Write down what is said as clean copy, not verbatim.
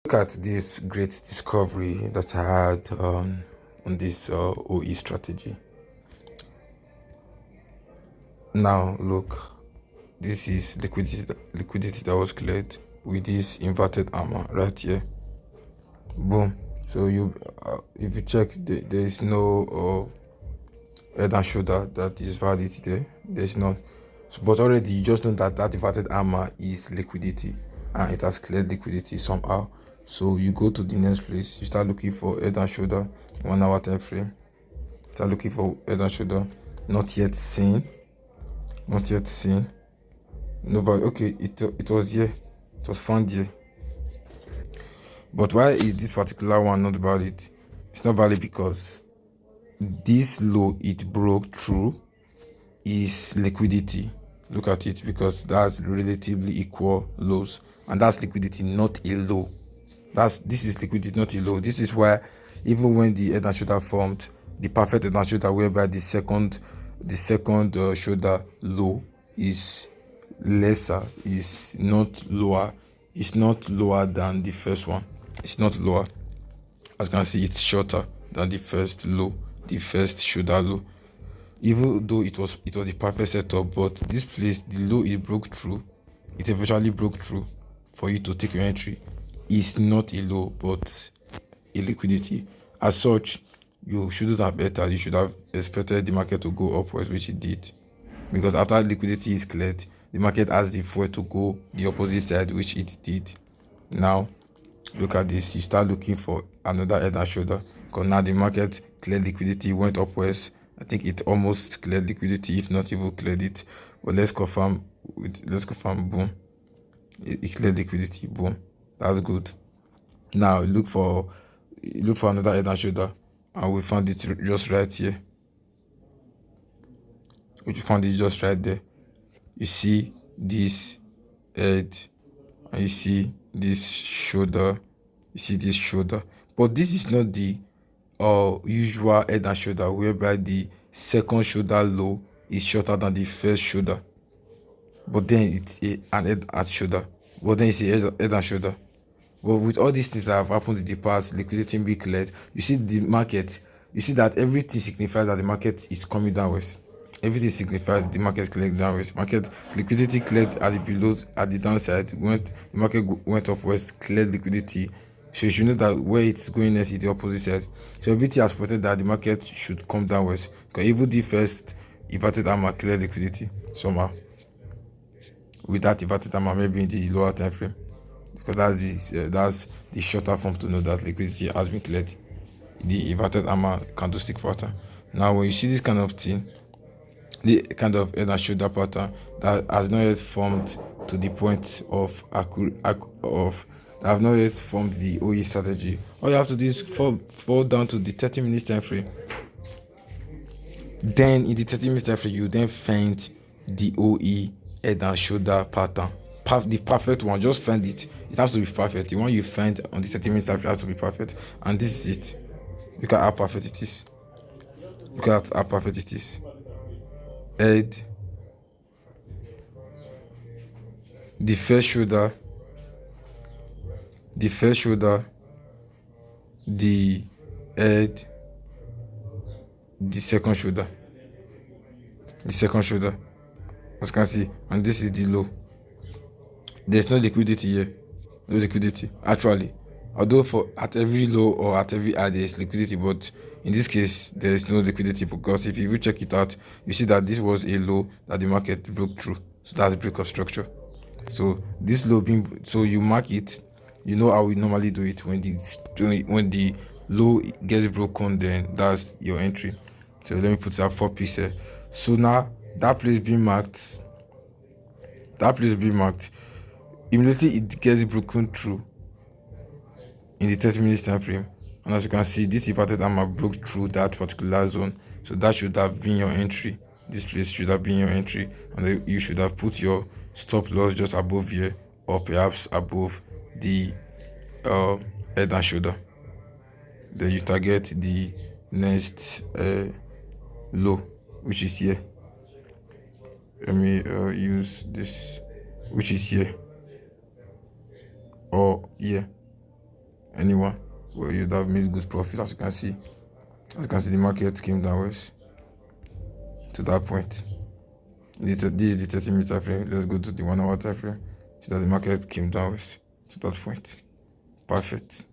Look at this great discovery that I had on this OE strategy. Now, look, this is liquidity that was cleared with this inverted armor right here. Boom. So if you check, there is no head and shoulder that is valid there. There's not. So, but already you just know that that inverted armor is liquidity, and it has cleared liquidity somehow. So you go to the next place. You start looking for head and shoulder 1 hour time frame. Start looking for head and shoulder. Not yet seen. Not yet seen. Nobody. Okay, it was here. It was found here. But why is this particular one not valid? It's not valid because this low it broke through is liquidity. Look at it, because that's relatively equal lows, and that's liquidity, not a low. This is liquidity, not a low. This is why even when the head and shoulder formed, the perfect head and shoulder, whereby the second shoulder low is lesser, is not lower, is not lower than the first one. It's not lower. As you can see, it's shorter than the first low, the first shoulder low. Even though it was the perfect setup, but this place, the low it broke through, it eventually broke through for you to take your entry, is not a low but a liquidity. As such, you shouldn't have entered. You should have expected the market to go upwards, which it did, because after liquidity is cleared, the market has the fuel to go the opposite side, which it did. Now look at this. You start looking for another head and shoulder, because now the market cleared liquidity, went upwards. I think it almost cleared liquidity, if not even cleared it. But let's confirm. Boom, it cleared liquidity. Boom, that's good. Now look for another head and shoulder, and we found it just right here. We found it just right there. You see this head, and you see this shoulder. You see this shoulder, but this is not the usual head and shoulder, whereby the second shoulder low is shorter than the first shoulder, but then it's an head and shoulder, but then it's a head and shoulder. But with all these things that have happened in the past, liquidity being cleared, you see the market, you see that everything signifies that the market is coming downwards. Everything signifies the market cleared downwards. Market liquidity cleared at the below, at the downside, the market went upwards, cleared liquidity. So you should know that where it's going next is the opposite side. So everything has pointed that the market should come downwards. Because even the first inverted hammer cleared liquidity somehow. With that inverted hammer, maybe in the lower time frame, because that's the shorter form to know that liquidity has been cleared. The inverted hammer candlestick pattern. Now, when you see this kind of thing, the kind of head and shoulder pattern that has not yet formed to the point of that have not yet formed the OE strategy, all you have to do is fall down to the 30 minutes time frame. Then in the 30 minutes time frame, you then find the OE head and shoulder pattern. The perfect one. Just find it. It has to be perfect. The one you find on the 30 minutes time frame has to be perfect. And this is it. Look at how perfect it is. Look at how perfect it is. Head, the first shoulder, the first shoulder, the head, the second shoulder, as you can see, and this is the low. There's no liquidity here. No liquidity actually, although for at every low or at every high there is liquidity, but in this case there is no liquidity, because if you will check it out, you see that this was a low that the market broke through. So that's break of structure. So this low being, so you mark it. You know how we normally do it. When the low gets broken, then that's your entry. So let me put that 4 piece here. So now that place being marked, immediately it gets broken through in the 30 minutes time frame. And as you can see, this inverted hammer broke through that particular zone. So that should have been your entry. This place should have been your entry, and then you should have put your stop loss just above here, or perhaps above the head and shoulder. Then you target the next low, which is here. Let me use this, which is here, or here. anyone, but you'd have made good profits. As you can see, the market came downwards to that point. This is the 30-minute frame. Let's go to the 1 hour time frame. See that the market came downwards to that point. Perfect.